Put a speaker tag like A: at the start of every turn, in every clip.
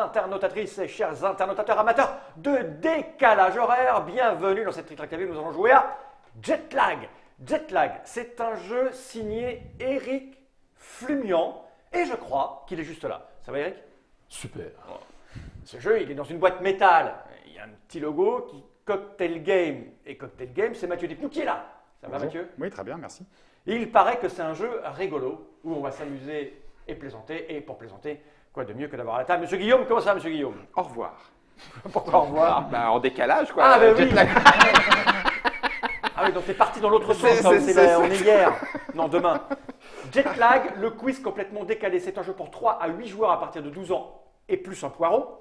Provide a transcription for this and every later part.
A: internautatrices et chers internautateurs amateurs de décalage horaire. Bienvenue dans cette Trick Track TV. Nous allons jouer à Jetlag. Jetlag, c'est un jeu signé Eric Flumian et je crois qu'il est juste là. Ça va Eric?
B: Super.
A: Ce jeu, il est dans une boîte métal. Il y a un petit logo qui Cocktail Game. Et Cocktail Game, c'est Mathieu Dipnou qui est là. Ça va Mathieu?
C: Oui, très bien, merci.
A: Et il paraît que c'est un jeu rigolo où on va s'amuser et plaisanter. Et pour plaisanter, quoi de mieux que d'avoir à la table Monsieur Guillaume, comment ça va Monsieur Guillaume?
D: Au revoir.
A: Pourquoi au revoir?
D: Bah, en décalage, quoi.
A: Ah, ben oui.
D: Jetlag.
A: Ah oui, donc t'es parti dans l'autre sens,
D: C'est-
A: comme
D: c'est-
A: on est hier. Non, demain. Jetlag, le quiz complètement décalé. C'est un jeu pour 3 à 8 joueurs à partir de 12 ans et plus un poireau.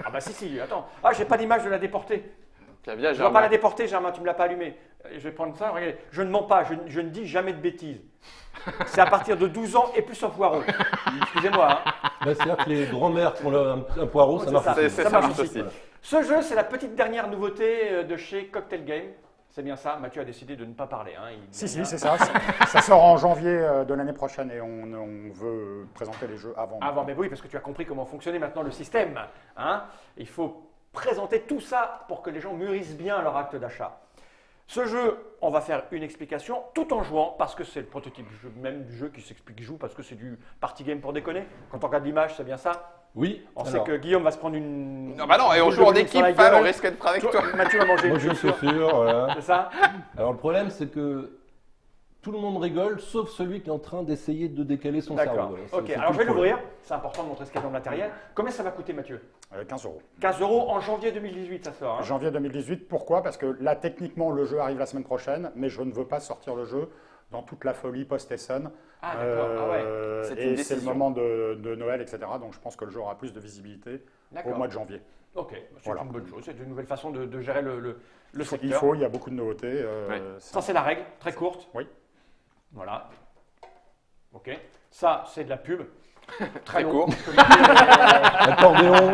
A: Ah bah si, attends. Ah, j'ai pas l'image de la déportée.
D: Bien, bien,
A: Je ne dois pas la déporter, Germain, tu me l'as pas allumé. Je vais prendre ça, regardez. Je ne mens pas, je ne dis jamais de bêtises. C'est à partir de 12 ans et plus un poireau. Excusez-moi. Hein.
B: Bah, c'est-à-dire que les grands-mères qui ont un poireau, ça
A: C'est
B: marche
A: ça.
B: aussi.
D: Ça marche
A: aussi.
D: aussi.
A: Ce jeu, c'est la petite dernière nouveauté de chez Cocktail Game. C'est bien ça, Mathieu a décidé de ne pas parler. Hein.
C: Si, c'est ça. Ça sort en janvier de l'année prochaine et on veut présenter les jeux avant.
A: Avant, mais oui, parce que tu as compris comment fonctionnait maintenant le système. Hein. Il faut présenter tout ça pour que les gens mûrissent bien leur acte d'achat. Ce jeu, on va faire une explication tout en jouant, parce que c'est le prototype même du jeu qui s'explique joue, parce que c'est du party game pour déconner. Quand on regarde l'image, c'est bien ça?
B: Oui.
A: On
B: alors,
A: sait que Guillaume va se prendre une...
D: Non, bah non, et on
A: boule
D: joue
A: de
D: en
A: bowling sur
D: équipe,
A: la
D: Fab, on
A: gueule.
D: risque d'être avec toi.
A: Mathieu va manger
B: moi,
A: une
B: j'ai une chaussure, voilà.
A: C'est ça?
B: Alors, le problème, c'est que tout le monde rigole, sauf celui qui est en train d'essayer de décaler son cerveau.
A: D'accord.
B: Voilà,
A: Ok,
B: c'est
A: alors
B: tout
A: je vais
B: le problème.
A: l'ouvrir. C'est important de montrer ce qu'il y a dans le matériel. Combien ça va coûter, Mathieu?
C: 15 €.
A: 15 € en janvier 2018, ça sort. Hein.
C: Janvier 2018, pourquoi? Parce que là, techniquement, le jeu arrive la semaine prochaine, mais je ne veux pas sortir le jeu dans toute la folie post-Essen.
A: Ah, d'accord. Ah ouais.
D: C'est une
C: Et c'est le
D: décision.
C: moment de Noël, etc. Donc je pense que le jeu aura plus de visibilité au
A: D'accord.
C: mois de janvier.
A: Ok, c'est
C: Voilà.
A: une bonne chose. C'est une nouvelle façon de gérer le
C: Il
A: secteur.
C: faut, il y a beaucoup de nouveautés.
D: Ouais.
A: Ça, c'est la règle, très courte.
C: Oui.
A: Voilà. Ok. Ça, c'est de la pub.
D: Très
A: long.
D: court.
B: Accordéon,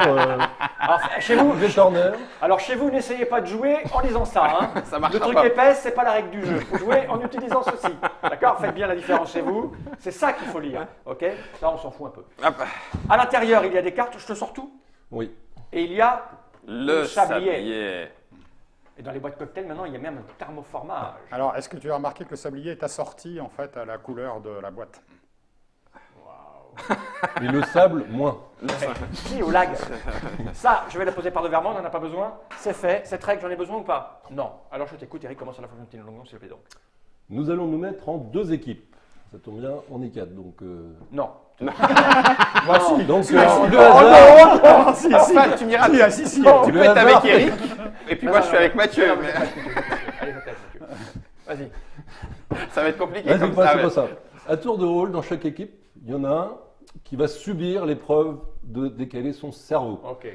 A: Alors, chez vous,
B: Yves Turner.
A: alors, chez vous, n'essayez pas de jouer en lisant ça. Hein.
D: Ça
A: Le
D: marchera
A: truc
D: pas.
A: épais, c'est pas la règle du jeu. Il faut jouer en utilisant ceci. D'accord? Faites bien la différence chez vous. C'est ça qu'il faut lire. Ok? Ça, on s'en fout un peu.
D: Hop.
A: À l'intérieur, il y a des cartes. Je te sors tout.
B: Oui.
A: Et il y a
D: Le
A: sablier.
D: sablier.
A: Et dans les boîtes cocktail, maintenant, il y a même un thermoformage.
C: Alors, est-ce que tu as remarqué que le sablier est assorti en fait à la couleur de la boîte?
B: Et le sable, moins.
A: Si, au lag. Ça, je vais la poser par devers moi, on n'en a pas besoin. C'est fait. Cette règle, j'en ai besoin ou pas? Non. Alors je t'écoute, Eric, comment ça la fonctionne longuement, s'il te plaît donc?
B: Nous allons nous mettre en 2 équipes. Ça tombe bien, on est 4. Donc,
A: Non.
C: Voici.
B: donc
C: le
B: hasard.
C: Si,
D: Enfin, tu m'iras.
C: si.
D: Tu peux être
B: hasard.
D: avec Eric, et puis moi je suis avec Mathieu. mais
A: Allez, je t'aide, Mathieu. Vas-y.
D: Ça va être compliqué
B: Là,
D: comme
B: c'est pas,
D: ça.
B: c'est
D: mais-
B: pas ça. À tour de rôle, dans chaque équipe, il y en a un qui va subir l'épreuve de décaler son cerveau.
A: Ok.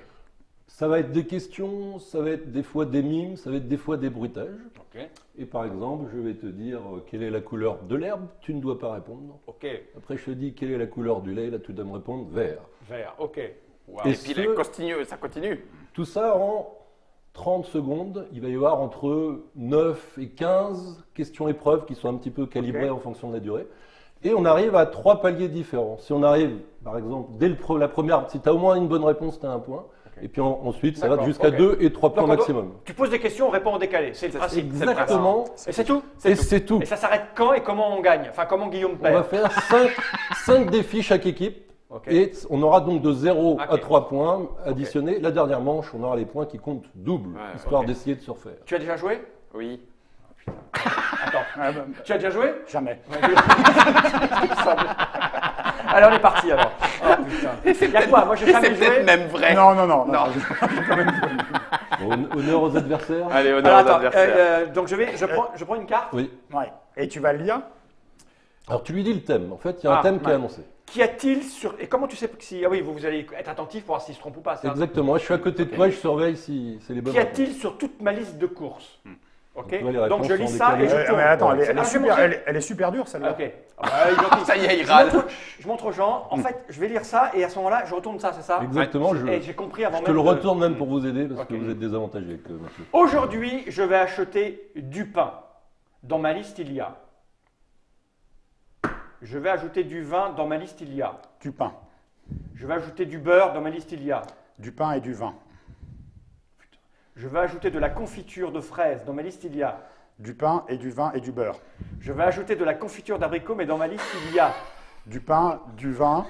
B: Ça va être des questions, ça va être des fois des mimes, ça va être des fois des bruitages.
A: Ok.
B: Et par exemple, je vais te dire quelle est la couleur de l'herbe, tu ne dois pas répondre.
A: Ok.
B: Après, je te dis quelle est la couleur du lait, là tu dois me répondre vert.
A: Vert. Ok.
D: Wow.
B: Et
D: Et puis ça continue.
B: Tout ça en 30 secondes. Il va y avoir entre 9 et 15 questions-épreuves qui sont un petit peu calibrées
A: Ok.
B: en fonction de la durée. Et on arrive à 3 paliers différents. Si on arrive, par exemple, dès la première, si tu as au moins une bonne réponse, tu as un point.
A: Ok.
B: Et puis ensuite, ça va
A: D'accord,
B: jusqu'à
A: ok.
B: 2 et 3 points
A: Donc, on doit-
B: maximum.
A: Tu poses des questions, on répond en décalé. C'est le principe.
B: Exactement.
A: Et c'est tout?
B: Et c'est tout.
A: Et ça s'arrête quand et comment on gagne? Enfin, comment Guillaume
B: On va
A: perd?
B: faire 5 défis chaque équipe.
A: Ok.
B: Et on aura donc de 0 à
A: Ok.
B: 3 points additionnés. La dernière manche, on aura les points qui comptent double,
D: Ouais,
B: histoire
A: ok.
B: d'essayer de se refaire.
A: Tu as déjà joué?
D: Oui.
A: Attends.
C: Ah, bah,
A: Tu as déjà joué?
C: jamais.
A: Allez, on est parti alors. Oh, putain. Il y a quoi? Moi, j'ai
D: Et
A: jamais
D: c'est peut-être
A: joué.
D: même vrai.
C: Non.
B: Honneur aux adversaires.
D: Allez,
A: Alors,
D: honneur aux
A: attends,
D: adversaires.
A: donc je prends une carte.
B: Oui.
C: Ouais. Et tu vas le lire?
B: Alors tu lui dis le thème. En fait, il y a un
A: Ah,
B: thème qui est
A: ouais.
B: annoncé.
A: Qu'y a-t-il sur... Et comment tu sais si... Ah oui, vous allez être attentif pour voir s'il se trompe ou pas. ça.
B: Exactement. Je suis à côté de toi et je surveille si c'est les bonnes
A: Qu'y
B: réponses.
A: a-t-il sur toute ma liste de courses? Ok.
B: Tu vois, les
A: Donc
B: réponses
A: je lis
B: sont
A: ça et
B: décalées.
A: je tourne.
C: Mais attends,
A: C'est-
C: elle
A: Ah,
C: est
A: je vais
C: super,
A: montrer.
C: elle est super dure celle-là.
A: Ok. Ah bah, il est gentil.
D: Ça y est, il
A: Je
D: râle.
A: montre aux gens. En fait, je vais lire ça et à ce moment-là, je retourne ça, c'est ça?
B: Exactement.
A: Et j'ai compris avant
B: Je
A: même
B: te le
A: de-
B: retourne même pour vous aider parce
A: Ok.
B: que vous êtes désavantagé avec Mathieu.
A: Aujourd'hui, je vais acheter du pain. Dans ma liste, il y a. Je vais ajouter du vin. Dans ma liste, il y a.
C: Du pain.
A: Je vais ajouter du beurre. Dans ma liste, il y a.
C: Du pain et du vin.
A: Je vais ajouter de la confiture de fraises. Dans ma liste, il y a.
C: Du pain et du vin et du beurre.
A: Je vais ajouter de la confiture d'abricot, mais dans ma liste, il y a.
C: Du pain, du vin,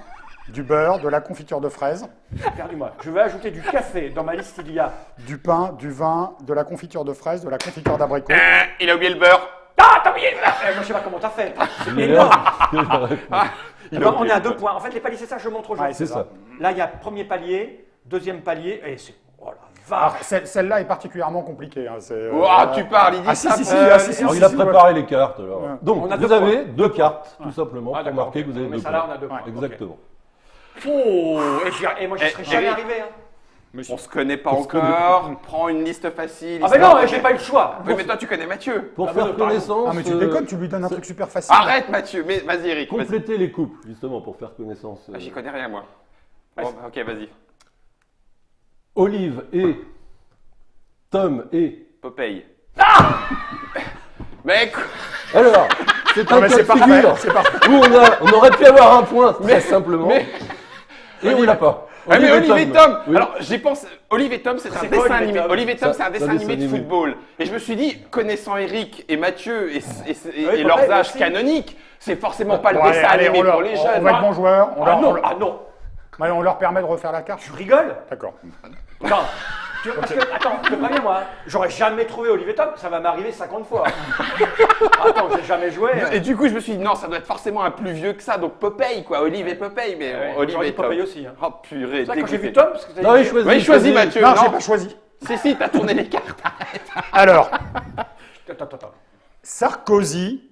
C: du beurre, de la confiture de fraises.
A: Perdu-moi. Je vais ajouter du café. Dans ma liste, il y a.
C: Du pain, du vin, de la confiture de fraises, de la confiture d'abricot.
D: Il a oublié le beurre.
A: Ah, t'as oublié moi, je sais pas comment t'as fait. C'est
B: Mais
A: énorme.
B: là,
A: Non, on est à 2 points. En fait, les paliers, c'est ça, je montre aux gens.
C: Ouais,
B: c'est ça.
A: Là, il y a premier palier, deuxième palier, et c'est. Oh la
C: Alors,
A: vache.
C: Celle-là est particulièrement compliquée. Hein,
D: Tu parles, il dit
C: Ah, si,
D: ça.
C: si, si, ah, si, si,
B: Alors,
C: si,
B: il a
C: si,
B: préparé les cartes. Alors.
C: Ouais.
B: Donc,
A: On a
B: vous
A: 2
B: avez 2 cartes, tout simplement,
A: Ah,
B: pour
A: d'accord,
B: marquer
A: ok.
B: que vous avez
A: Mais
B: 2
A: ça, là,
B: points.
A: on a 2 points.
B: Exactement.
A: Oh, et moi, je serais jamais
D: Eric.
A: arrivé. Hein.
D: On se connaît pas
B: On se connaît
D: encore. Prends une liste facile.
A: Ah, mais non, j'ai pas eu le choix.
D: Oui, mais toi, tu connais Mathieu.
B: Pour
A: Ah,
B: faire
A: mais pardon.
B: connaissance,
C: Ah, mais tu déconnes, tu lui donnes un truc super facile.
D: Arrête, Mathieu. Mais vas-y, Eric. vas-y.
B: compléter les couples, justement, pour faire connaissance.
D: Ah, j'y connais rien, moi. Bon,
A: Vas-y.
D: ok, vas-y.
B: Olive et Tom et.
D: Popeye. Mec,
B: Alors, c'est
C: Non,
B: un
C: mais
B: cas
C: c'est
B: de
C: parfait,
B: figure
C: c'est parfait.
B: où on aurait pu avoir un point, très simplement,
D: mais-
B: et on l'a pas.
D: Ah, mais Olive et Tom.
B: Oui.
D: Alors, j'y pense. Olive et Tom, c'est un
A: C'est quoi,
D: dessin
A: Olive et
D: animé.
A: Tom
D: Olive et Tom,
B: Ça,
D: c'est un
B: c'est
D: dessin
B: un
D: animé de
B: dessin animé.
D: football. Et je me suis dit, connaissant Eric et Mathieu et
A: Popeye
D: leurs âges
A: aussi.
D: canoniques, c'est forcément pas le
C: Bon, allez,
D: dessin
C: allez,
D: animé
C: on leur-
D: pour les
C: on
D: jeunes.
C: va être bons joueurs. On
A: Ah
C: leur- on
A: non,
C: leur-
A: ah non.
C: Ouais, on leur permet de refaire la carte.
A: Tu rigoles?
C: D'accord.
A: Non. Parce que, attends, je te préviens, moi, j'aurais jamais trouvé Olivier Tom, ça va m'arriver 50 fois. Attends, j'ai jamais joué.
D: Et du coup, je me suis dit, non, ça doit être forcément un plus vieux que ça. Donc Popeye, quoi. Olive et Popeye. Mais
A: Ouais,
D: Olive
A: j'aurais
D: et
A: dit
D: Tom.
A: Popeye aussi. Hein.
D: Oh purée,
A: C'est vrai, quand j'ai
D: dégoûté.
A: vu Tom, parce que t'as
B: Non,
A: dit-
B: il choisit.
D: Oui, choisis Mathieu.
C: Non,
D: Non,
C: j'ai pas choisi.
D: Si, t'as tourné les cartes.
C: Alors,
A: Attends.
C: Sarkozy,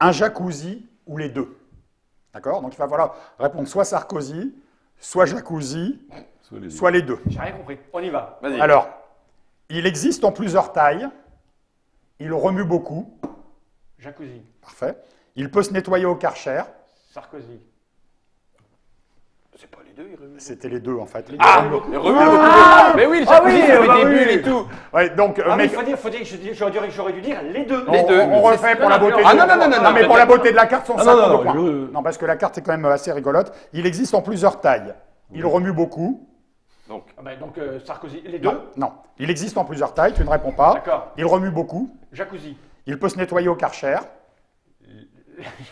C: un jacuzzi ou les deux. D'accord? Donc il va falloir répondre soit Sarkozy, soit jacuzzi, soit les deux.
A: J'ai rien compris. On y va.
D: Vas-y.
C: Alors, il existe en plusieurs tailles. Il remue beaucoup.
A: Jacuzzi,
C: Parfait. Il peut se nettoyer au Karcher.
A: Sarkozy.
D: C'est pas les deux, ils remuent.
C: C'était les deux en fait.
D: Ah,
C: Il remue beaucoup.
D: mais remue beaucoup. Mais oui, le
A: Ah
D: jacuzzi,
A: oui,
D: ça fait
A: bah
D: des
A: oui.
D: bulles et tout.
C: Ouais, donc,
A: Ah, mais
C: mais
A: il faut dire, j'aurais dû dire les deux.
D: Les deux.
C: on refait pour la beauté.
D: Ah,
C: de-
D: non, non, non, non,
C: mais
D: non,
C: pour la beauté de la carte, sont
B: Ah,
C: 50
B: non,
C: points.
B: je-
C: Non, parce que la carte est quand même assez rigolote. Il existe en plusieurs tailles. Il remue beaucoup.
D: Donc,
A: Ah bah, donc Sarkozy, les deux.
C: Non, non. Il existe en plusieurs tailles, tu ne réponds pas.
A: D'accord.
C: Il remue beaucoup.
A: Jacuzzi.
C: Il peut se nettoyer au Karcher.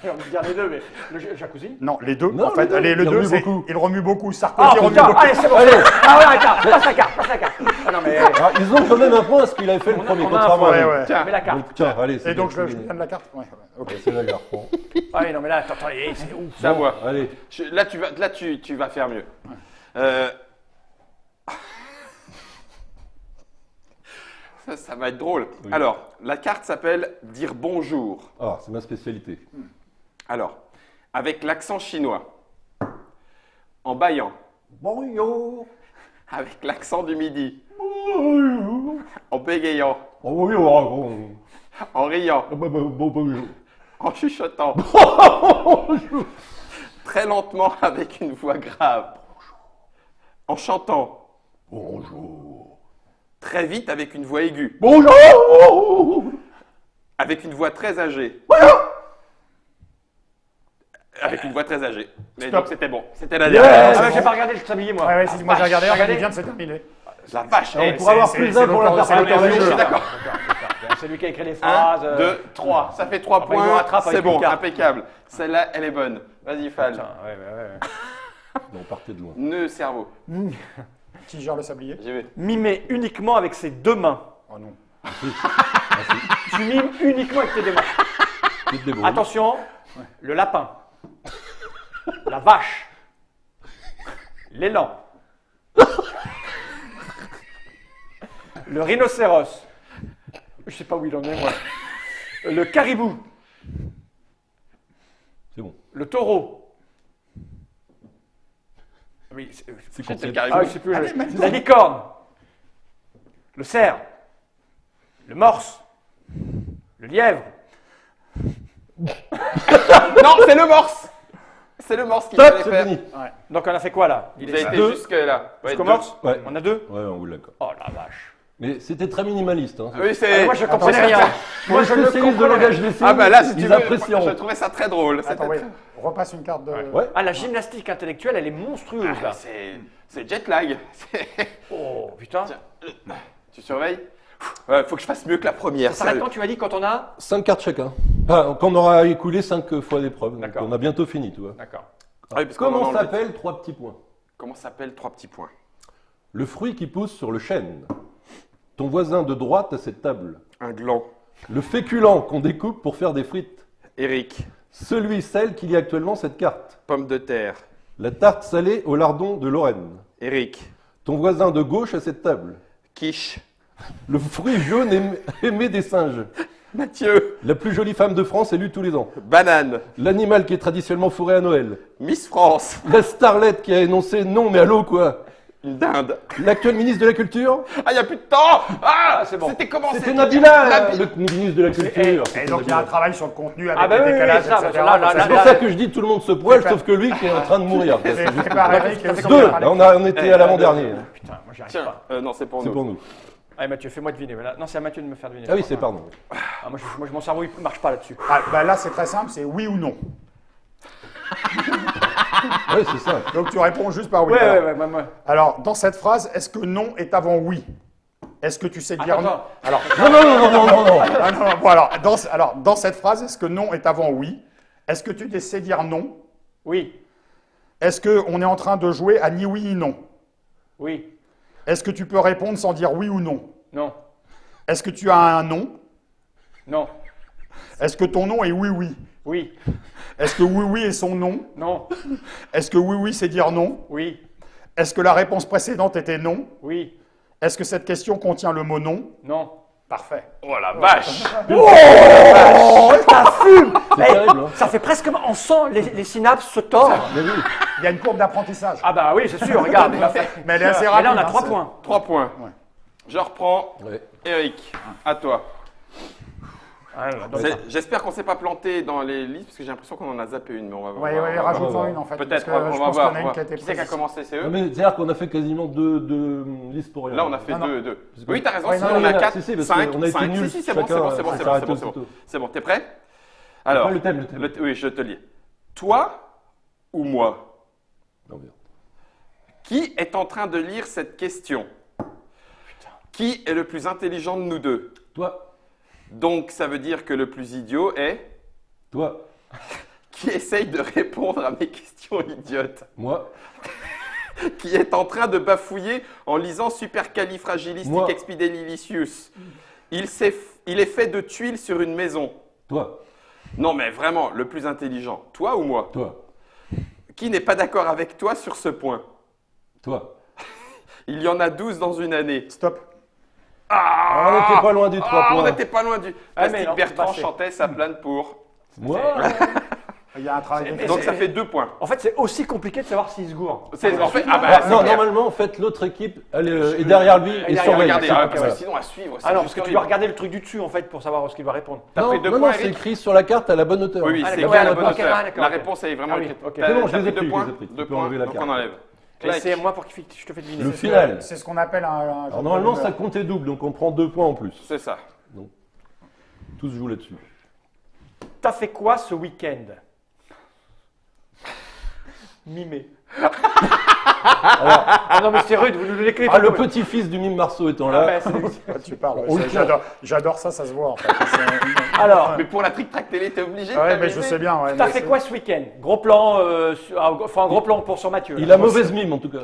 A: J'ai envie de dire les deux, mais le jacuzzi.
C: Non, les deux.
B: Non,
C: en fait,
B: les deux.
C: les
B: Il
C: deux,
B: remue
C: c'est.
B: beaucoup.
C: Il remue beaucoup. Sarkozy
A: Ah
C: remue
A: putain,
C: beaucoup.
A: allez, c'est bon.
B: Allez.
A: Ah ouais, attends, passe la carte. Ah non, mais.
B: Alors, ils ont quand même un point parce qu'il avait fait le
A: On a-
B: premier
A: on a un
B: contrairement
A: point,
B: à
C: Ouais,
B: nous.
C: ouais.
D: tiens.
A: Mets la carte.
B: Donc, tiens, allez, c'est
C: Et donc,
B: bien,
C: je
B: c'est
C: donne la carte. Ouais, ok.
B: bien. C'est la carte. Bon.
A: Ah oui, non, mais là, attends, c'est ouf.
D: c'est à moi.
B: Allez.
D: Là, tu vas faire mieux. Ça va être drôle.
B: Oui.
D: Alors, la carte s'appelle Dire bonjour.
B: Ah, c'est ma spécialité.
D: Alors, avec l'accent chinois, en baillant,
A: Bonjour.
D: avec l'accent du midi, en bégayant, en riant, en chuchotant, très lentement avec une voix grave, en chantant,
B: Bonjour.
D: très vite avec une voix aiguë,
B: Bonjour.
D: avec une voix très âgée. Avec une voix très âgée. Mais
C: Stop.
D: donc c'était bon. C'était la
B: Yes.
D: dernière.
A: Ah, mais j'ai pas regardé le tablier, moi.
C: Ouais, ouais, si, moi j'ai regardé,
A: regardé.
C: il vient de se terminer.
D: La vache.
B: On
D: eh,
B: pourra avoir
C: c'est-
B: plus
C: c'est
B: d'un pour la
C: l'auteur- c'est
B: personne.
C: l'auteur du
D: je
C: jeu.
D: suis d'accord.
A: C'est lui qui a écrit les
D: 1,
A: phrases.
D: 2, 3. Ça fait 3
A: Ah, bah, il nous
D: points.
A: rattrape avec
D: C'est bon,
A: une carte.
D: impeccable. Celle-là, elle est bonne. Vas-y, Fal.
A: Putain, ouais.
B: Non, partez de loin.
D: Nœud cerveau.
C: Qui gère le sablier?
D: J'y vais.
A: Mimer uniquement avec ses deux mains.
C: Oh non.
A: Tu mimes uniquement avec tes deux mains.
B: Tu te débrouilles.
A: Attention, le lapin, la vache, l'élan, le rhinocéros, je sais pas où il en est moi, le caribou,
B: C'est bon.
A: le taureau. Oui,
B: C'est
D: C'est le
B: complet.
D: caribou.
A: je sais plus. La licorne, le cerf, le morse, le lièvre.
D: Non, c'est le morse. C'est le morse qui
B: Stop,
D: fallait
B: c'est
D: faire.
B: fini.
A: Donc on a fait quoi là?
D: Vous
A: Il
D: avez
A: est
D: été
A: deux.
D: jusque-là. Ouais,
A: Jusqu'au
D: deux.
A: morse.
B: Ouais.
A: On a deux.
B: Ouais, on vous l'accorde.
A: Oh la vache.
B: Mais c'était très minimaliste. Hein.
D: Oui, c'est.
A: Moi je comprenais
C: Attention.
A: rien. Moi, je le
B: spécialiste de
A: comprenais.
B: langage des signes,
D: Ah bah là, si tu
B: ils
D: veux,
B: apprécieront.
D: je trouvais ça très drôle.
C: Attends, oui. Repasse une carte de...
B: Ouais.
A: Ah, la gymnastique intellectuelle, elle est monstrueuse, là.
D: C'est jet lag.
A: Oh, putain.
D: Tu surveilles? Ouais, faut que je fasse mieux que la première.
A: Ça s'arrête quand tu as dit quand on a
B: 5 cartes chacun. Enfin, quand on aura écoulé 5 fois l'épreuve. Donc
A: D'accord.
B: on a bientôt fini, tu vois.
A: D'accord.
D: Ah oui, parce qu'on en a
B: Comment
D: enlevé.
B: s'appellent 3 petits points?
D: Comment s'appelle 3 petits points?
B: Le fruit qui pousse sur le chêne. Ton voisin de droite à cette table.
D: Un gland.
B: Le féculent qu'on découpe pour faire des frites.
D: Eric.
B: Celui, celle qu'il y a actuellement cette carte.
D: Pomme de terre.
B: La tarte salée au lardon de Lorraine.
D: Eric.
B: Ton voisin de gauche à cette table.
D: Quiche.
B: Le fruit jaune aimé des singes.
D: Mathieu.
B: La plus jolie femme de France élue tous les ans.
D: Banane.
B: L'animal qui est traditionnellement fourré à Noël.
D: Miss France.
B: La starlette qui a énoncé non mais allô quoi.
D: Une dinde.
B: L'actuel ministre de la Culture.
D: Ah, il n'y a plus de temps. Ah,
A: c'est bon.
D: C'était comment?
B: C'était Nabila, le ministre de la Culture.
C: Et donc il y a un travail sur le contenu avec
A: Ah bah
C: les
A: oui,
C: décalages,
A: oui, ça,
C: etc.
A: là, là,
C: Donc,
B: C'est pour ça que je dis tout le monde se poile, sauf que lui qui est en train de mourir.
C: c'est fait par Eric et aussi
B: Deux,
C: par
B: là,
C: Alex.
B: on était à l'avant-dernier.
A: Putain, moi, j'y arrive
D: Tiens,
A: pas.
D: non, c'est pour
B: C'est
D: nous.
B: pour nous.
A: Allez, Mathieu, fais-moi deviner. Voilà. Non, c'est à Mathieu de me faire deviner.
B: Ah oui, c'est pardon.
A: Ah, moi, mon cerveau, il ne marche pas là-dessus.
C: Ah, bah là c'est très simple, c'est oui ou non.
B: Oui, c'est ça.
C: Donc tu réponds juste par oui.
A: Ouais,
C: Alors,
A: ouais, ouais.
C: alors, dans cette phrase, est-ce que non est avant oui? Est-ce que tu sais dire non?
A: Attends.
C: Alors,
B: Non, non, non, non, non, non.
C: ah, non, bon, alors, dans cette phrase, est-ce que non est avant oui? Est-ce que tu sais dire non?
A: Oui,
C: Est-ce qu'on est en train de jouer à ni oui ni non?
A: oui,
C: Est-ce que tu peux répondre sans dire oui ou non?
A: non,
C: Est-ce que tu as un nom?
A: non,
C: Est-ce que ton nom est oui oui?
A: oui,
C: Est-ce que oui oui est son nom?
A: non,
C: Est-ce que oui oui c'est dire non?
A: oui,
C: Est-ce que la réponse précédente était non?
A: oui,
C: Est-ce que cette question contient le mot non?
A: non.
C: Parfait.
D: Oh la vache.
A: Oh, ça fume.
B: C'est terrible, hein.
A: Ça fait presque... On sent les synapses se tordre.
B: Mais oui.
C: Il y a une courbe d'apprentissage.
A: Ah bah oui, c'est sûr, regarde. il a fait-
C: Mais elle est assez
A: Mais
C: rapide.
A: là, on a
C: hein,
A: 3
C: c'est-
A: points.
D: 3 points.
C: Ouais.
D: Je reprends.
B: Ouais.
D: Eric, à toi.
A: Ah, là, donc,
D: J'espère qu'on s'est pas planté dans les listes parce que j'ai l'impression qu'on en a zappé une. Mais on va
C: Oui,
D: on va-
C: oui,
D: on va-
C: rajoute-en
B: voir.
C: une en fait.
D: Peut-être,
C: parce que
D: on
C: je
D: va
C: pense
D: voir.
C: qu'il y en a une qui a été
D: Qui c'est qui a
C: prise.
D: commencé? C'est
B: Non,
D: eux?
B: mais c'est-à-dire qu'on a fait quasiment deux listes pour rien.
D: Là, on a fait
C: Non, non.
D: deux.
B: Parce que-
D: Oui, t'as raison.
C: Ouais,
D: si
C: non,
D: on
B: non,
D: a
B: non,
D: 4,
B: si, si, parce
D: 5,
B: qu'on a été
D: 5.
B: nuls,
D: Si, c'est bon,
B: chacun,
D: c'est bon, c'est bon,
B: ça
D: c'est
B: s'arrête
D: bon, c'est bon.
B: aussitôt.
D: C'est bon, t'es prêt? Alors,
B: le thème.
D: oui, je te lis. Toi ou moi?
B: Non, merde.
D: Qui est en train de lire cette question? Qui est le plus intelligent de nous deux?
B: Toi,
D: Donc, ça veut dire que le plus idiot est
B: toi,
D: qui essaye de répondre à mes questions idiotes,
B: moi,
D: qui est en train de bafouiller en lisant
B: Moi.
D: Supercalifragilisticexpialidocious. Il est fait de tuiles sur une maison.
B: toi,
D: Non, mais vraiment, le plus intelligent, toi ou moi?
B: toi,
D: Qui n'est pas d'accord avec toi sur ce point?
B: toi.
D: Il y en a 12 dans une année.
C: Stop.
B: Ah, on n'était pas loin des 3
D: On
B: points.
D: n'était pas loin du.
A: Ah, mais
D: Plastique
A: non,
D: Bertrand
A: c'est passé.
D: chantait sa plainte pour.
B: Moi,
C: Il y a un travail
A: C'est-
C: d'écrit.
D: Donc ça fait 2 points.
A: En fait, c'est aussi compliqué de savoir s'il se gourre.
D: C'est en fait. Ah bah,
B: ah,
D: c'est
B: non,
D: clair.
B: normalement, en fait, l'autre équipe elle, est derrière lui et
A: derrière,
B: surveille.
D: Regardez,
A: c'est-
D: parce
A: ouais.
D: que sinon à suivre. c'est
A: Ah non,
D: juste
A: parce que tu
D: horrible.
A: dois regarder le truc du dessus, en fait, pour savoir ce qu'il va répondre.
D: T'as
B: Non,
D: pris 2
B: non,
D: points,
B: non, c'est
D: Eric?
B: écrit sur la carte à la bonne hauteur.
D: Oui, oui,
A: Ah,
D: c'est
A: d'accord,
D: bien à la
A: ouais,
D: bonne
A: ok,
D: hauteur.
A: ah, d'accord,
D: La
A: ok.
D: réponse est vraiment
A: Ah oui,
D: écrite.
A: ok.
D: T'as
B: C'est bon, je
D: t'as
B: les ai
D: pris
B: pris,
D: 2 points.
B: je les ai pris. Tu
D: 2
B: peux
D: points,
B: enlever la
D: donc
B: carte.
D: on enlève.
A: Et
D: Clac.
A: c'est moi pour que je te fais deviner.
B: Le final.
C: C'est ce qu'on appelle un.
B: Alors, normalement, ça comptait double, donc on prend 2 points en plus.
D: C'est ça.
B: Tout se joue là-dessus.
A: T'as fait quoi ce week-end? Mimé. Ah non, mais c'est rude, vous nous l'écrivez
B: Ah, le petit-fils du mime Marceau étant là.
A: Ah, bah, c'est-
C: Tu parles.
B: On le tient.
C: J'adore ça, ça se voit en fait. C'est-
A: Alors,
D: Mais pour la Trick Track Télé, t'es obligé de
C: Ouais, mais
D: t'amuser.
C: je sais bien. Ouais,
A: t'as
C: mais
A: fait
C: c'est-
A: quoi ce week-end? Gros plan, enfin un gros plan sur Mathieu.
B: Il
A: là.
B: a mauvaise mime en tout cas.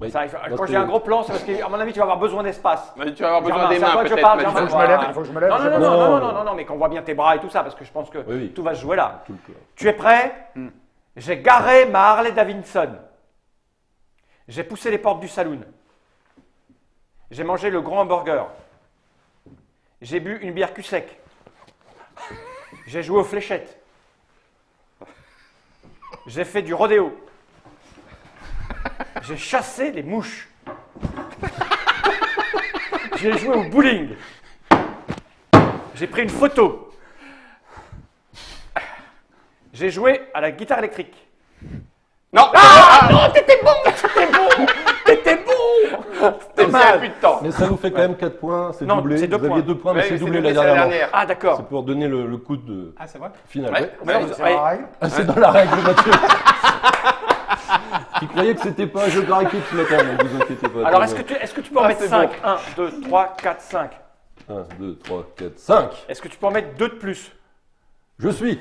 B: Oui.
A: Ça,
B: Parce
A: quand
B: que-
A: j'ai un gros plan, c'est parce qu'à mon avis, tu vas avoir besoin d'espace.
D: Mais tu vas avoir besoin
A: Germain,
D: des
A: c'est à
D: mains
A: toi que je
D: peut-être.
A: parle,
D: Mathieu.
A: Germain.
C: Il faut que je me lève, il faut que je me lève.
A: Non, non,
C: j'ai
A: non,
C: pas-
A: non,
B: Non.
A: non, non, non, non, mais qu'on voit bien tes bras et tout ça, parce que je pense que
B: Oui, oui.
A: tout va se jouer là.
B: Tout le corps.
A: Tu es prêt? J'ai garé ma Harley Davidson. J'ai poussé les portes du saloon. J'ai mangé le grand hamburger. J'ai bu une bière cul sec. J'ai joué aux fléchettes. J'ai fait du rodéo. J'ai chassé les mouches. J'ai joué au bowling. J'ai pris une photo. J'ai joué à la guitare électrique.
D: Non.
A: Ah non, t'étais bon.
D: C'était mal. Plus de temps.
B: Mais ça vous fait quand même 4 points, c'est
A: Non,
B: doublé.
A: c'est 2
B: Vous aviez
A: points.
B: 2 points, mais
D: Ouais,
B: c'est
D: c'est
B: doublé
D: doublé,
B: la
D: c'est la
B: dernière manche.
D: dernière.
A: Ah, d'accord.
B: C'est pour donner le coup de
C: Ah, c'est vrai
B: final.
D: Ouais.
B: Ouais.
A: Mais non,
C: C'est
A: allez.
C: la règle.
B: Ah, c'est dans la règle, Mathieu. Tu croyais que c'était pas un jeu gratuit ce matin, ne vous inquiétez pas.
A: Alors, est-ce que tu peux en
D: Ah,
A: mettre
D: c'est
A: 5
D: bon.
A: 1, 2, 3, 4, 5.
B: 1, 2, 3, 4, 5.
A: Est-ce que tu peux en mettre 2 de plus?
B: Je suis.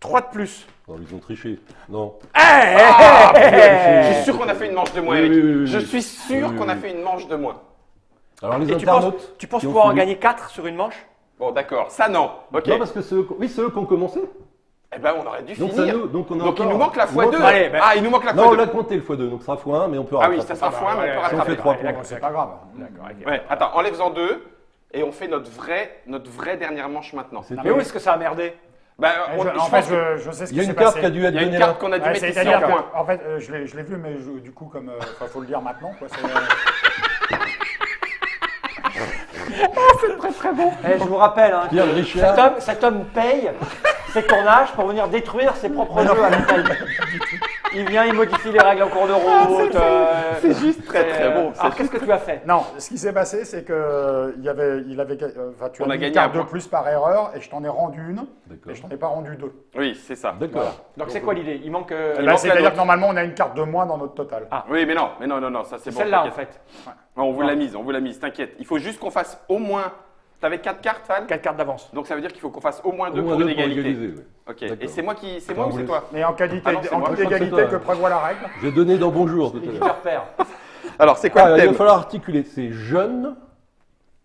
A: 3 de plus?
B: Non, ils ont triché. Non.
D: Je suis sûr qu'on a fait une manche de moins,
B: Oui,
D: Eric.
B: oui, oui, oui.
D: Je suis sûr
B: Oui,
D: qu'on a
B: oui.
D: fait une manche de moins.
B: Alors les
A: Et tu penses
B: internautes. qui ont
A: pouvoir en
B: suivi-
A: gagner 4 sur une manche?
D: Bon, d'accord. Ça, non. Ok.
B: Non, parce que c'est eux qui ont commencé.
D: Eh ben, on aurait dû
B: Donc,
D: finir.
B: ça nous, donc, on a
D: Donc, il
B: encore-
D: nous manque la
B: il manque-
D: x2.
A: Allez, ben-
D: Ah, il nous manque la
B: Non, on
D: x2.
B: l'a compté le x2, donc ça sera x1, mais on peut
D: Ah oui,
B: rattraper.
D: ça sera x1, mais on peut
B: Si on
D: rattraper.
B: fait 3 points.
C: C'est pas grave.
A: D'accord, ok.
D: Ouais, attends, enlève-en 2 et on fait notre vraie dernière manche maintenant.
B: C'est-
A: Mais où est-ce que ça a merdé?
D: Bah,
C: En fait,
D: pense que-
C: je sais ce
B: Il y a
C: qui s'est
B: une carte
C: passé.
B: qui a dû être
D: il y a une
B: donnée
D: carte
B: là.
D: qu'on a dû
C: Ouais,
D: mettre ici
C: c'est-à-dire
D: en
C: que,
D: point.
C: en fait, je l'ai vu, mais du coup, comme faut le dire maintenant, quoi.
A: Eh, je vous rappelle, hein,
B: Pierre
A: que
B: Richard.
A: cet homme paye ses tournages pour venir détruire ses propres jeux à l'Italie. Il vient, il modifie les règles en cours de route.
D: c'est juste très, très bon, c'est
A: Alors, qu'est-ce que tu as fait?
C: Non, ce qui s'est passé, c'est que tu
D: On
C: as
D: a
C: mis
D: gagné
C: une carte
D: un
C: de
D: point.
C: plus par erreur et je t'en ai rendu une
B: D'accord.
C: et je t'en ai pas rendu 2.
D: Oui, c'est ça.
B: D'accord.
A: Donc, c'est quoi l'idée? Il manque.
D: Il manque la
C: C'est-à-dire
D: nôtre.
C: que normalement, on a une carte de moins dans notre total.
D: Oui, mais non, ça c'est bon.
A: celle-là, en
D: t'inquiète.
A: fait.
D: Non, on vous l'a mise, t'inquiète. Il faut juste qu'on fasse au moins. T'avais 4 cartes, Fan
A: 4 cartes d'avance.
D: Donc ça veut dire qu'il faut qu'on fasse au moins 2
B: Au
D: pour
B: moins
D: une
B: deux pour
D: égalité.
B: égaliser, oui.
D: Ok.
B: D'accord.
D: Et c'est moi
B: Ah,
D: ou
B: vous
D: c'est
B: laissez.
D: toi?
C: Mais en qualité,
D: Ah non, c'est moi.
C: en toute
B: Je crois que c'est
C: égalité
B: toi.
C: que prévoit la règle.
B: J'ai donné dans Bonjour tout à l'heure.
A: Éditeur père.
D: Alors, c'est quoi
B: Ah,
D: le
B: il va
D: thème?
B: falloir articuler. C'est jeune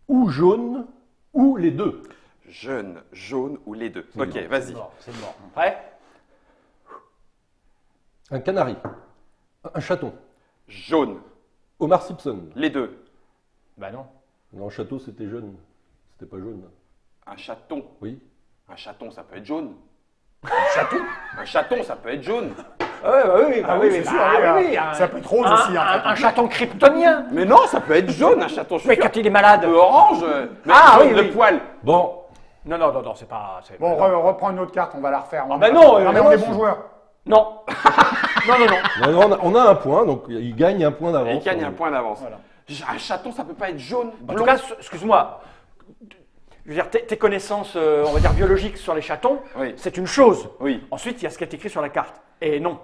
B: ou jaune ou les deux.
D: Jaune, jaune ou les deux.
B: C'est
D: Ok,
B: bon.
D: vas-y.
A: C'est mort. Prêt?
B: Un canari. Un chaton.
D: Jaune,
B: Omar Simpson.
D: les deux.
A: Bah non.
B: Non, chaton, c'était jaune. C'était pas jaune.
D: Un chaton.
B: Oui.
D: Un chaton, ça peut être jaune. Un chaton, ça peut être jaune.
A: Oui,
C: Ah oui, c'est sûr, oui, ça peut être rose aussi, en fait.
A: Un chaton kryptonien.
D: Mais non, ça peut être jaune, un chaton. Je suis
A: Mais
D: sûr.
A: quand il est malade.
D: Orange. Mais
A: Ah,
D: jaune
A: oui,
D: de
A: oui.
D: poil.
B: Bon,
A: Non, c'est pas.
C: Bon, reprends une autre carte, on va la refaire.
A: bah non,
C: mais
A: non,
C: on est
A: c'est-
C: bons joueurs.
A: Non. Non.
B: on a un point, donc il gagne un point
D: Et
B: d'avance.
D: il gagne un point d'avance.
C: Voilà.
D: Un chaton, ça peut pas être jaune,
A: En
D: blond.
A: tout cas, excuse-moi. Je veux dire, tes connaissances, on va dire biologiques sur les chatons,
D: Oui.
A: c'est une chose.
D: Oui,
A: Ensuite, il y a ce qui est écrit sur la carte. Et non.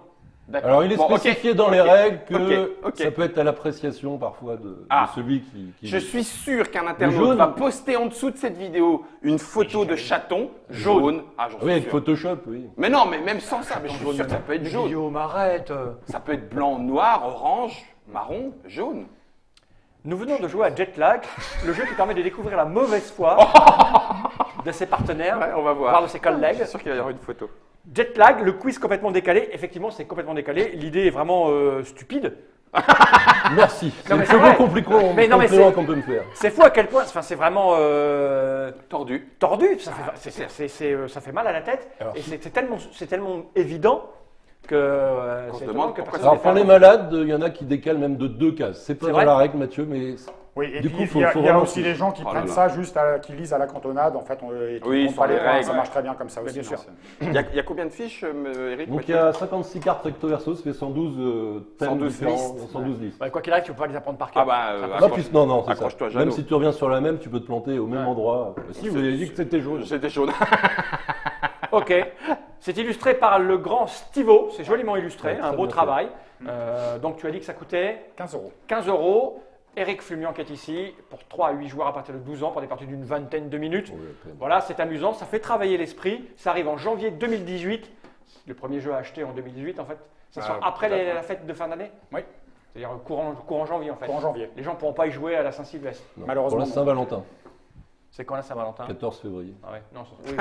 D: d'accord.
B: Alors il est
D: Bon, ok.
B: spécifié dans les règles que
D: ok.
B: ça peut être à l'appréciation parfois de
D: Ah.
B: celui qui.
D: Je suis sûr qu'un
B: Le
D: internaute
B: jaune.
D: va poster en dessous de cette vidéo une photo de chaton jaune. Ah, j'en
B: Oui,
D: suis
B: avec
D: sûr.
B: Photoshop, oui.
D: Mais non, mais même sans ça, mais je suis sûr que ça peut être jaune.
A: Guillaume, arrête.
D: Ça peut être blanc, noir, orange, marron, jaune.
A: Nous venons de jouer à Jetlag, le jeu qui permet de découvrir la mauvaise foi de ses partenaires,
D: Ouais, on va voir.
A: voire de ses
D: Je
A: collègues.
D: suis sûr qu'il va y avoir une photo.
A: Jetlag, le quiz complètement décalé. Effectivement, c'est complètement décalé. L'idée est vraiment stupide.
B: Merci. C'est
A: mais
B: le
A: c'est
B: plus
A: vrai.
B: gros compliment
A: Mais non, mais
B: compliment
A: c'est-
B: qu'on peut me faire.
A: C'est fou à quel point. Enfin, c'est vraiment
D: Tordu.
A: tordu. Ça fait mal à la tête.
B: Alors,
A: Et c'est tellement évident que.
D: Qu'on se
A: c'est
D: demande
A: étonnant que
D: pourquoi
A: personne
B: Alors
A: n'ait
B: pour
A: fait
B: les malades, il y en a qui décalent même de 2 cases. C'est pas
A: C'est
B: dans
A: vrai
B: la règle, Mathieu, mais
C: Oui, et
B: Du
C: puis
B: coup, faut
C: il y a
B: vraiment
C: aussi
B: suivre.
C: les gens qui
D: Oh là
C: prennent
D: là.
C: ça juste, qui lisent à la cantonade, en fait, et qui
D: Oui,
C: comptent
D: sur
C: pas les
D: les
C: points,
D: règles,
C: ça
D: ouais.
C: marche très bien comme ça aussi.
A: bien sûr.
C: c'est-
D: Il y a combien de fiches, Eric
B: donc il y a 56 cartes recto verso, ça fait 112 thèmes
D: 112
B: différents,
D: listes.
B: 112 listes.
A: Ouais, quoi qu'il arrive, tu peux pas les apprendre par cœur.
D: Ah bah,
A: Ça
B: Non,
D: accroche-
B: puis, non, c'est
D: accroche-toi,
B: ça.
D: Jeannot.
B: Même si tu reviens sur la même, tu peux te planter au même endroit. Si, vous avez dit que c'était jaune.
D: C'était jaune.
A: Ok. C'est illustré par le grand Stivo. C'est joliment illustré,
B: Ouais,
A: un
B: très
A: beau
B: bien
A: travail. Donc tu as dit que ça coûtait
C: 15 euros.
A: 15 euros. Eric Flumian qui est ici pour 3 à 8 joueurs à partir de 12 ans pour des parties d'une vingtaine de minutes.
B: Ouais, quand même.
A: Voilà, c'est amusant, ça fait travailler l'esprit. Ça arrive en janvier 2018. Le premier jeu à acheter en 2018 en fait. Ça sort après
C: peut-être,
A: la fête de fin d'année.
C: Oui.
A: C'est-à-dire courant janvier en fait.
C: En janvier.
A: Les gens ne pourront pas y jouer à la Saint-Sylvestre.
B: Non,
C: Malheureusement,
B: Pour la
C: non.
B: Saint-Valentin,
A: C'est quand la Saint-Valentin
B: 14 février.
A: Ah ouais, non, oui.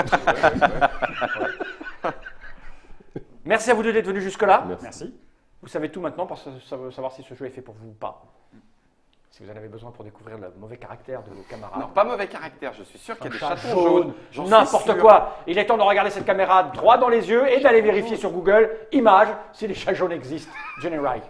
A: Merci à vous deux d'être venus jusque-là.
B: Merci.
C: Merci.
A: Vous savez tout maintenant pour savoir si ce jeu est fait pour vous ou pas. Si vous en avez besoin pour découvrir le mauvais caractère de vos camarades.
D: Non, pas mauvais caractère. Je suis sûr qu'il y a des
A: Chat
D: chatons jaunes. J'en suis
A: N'importe
D: sûr.
A: quoi. Il est temps de regarder cette caméra droit dans les yeux et d'aller vérifier sur Google Images si les chats jaunes existent. Generate.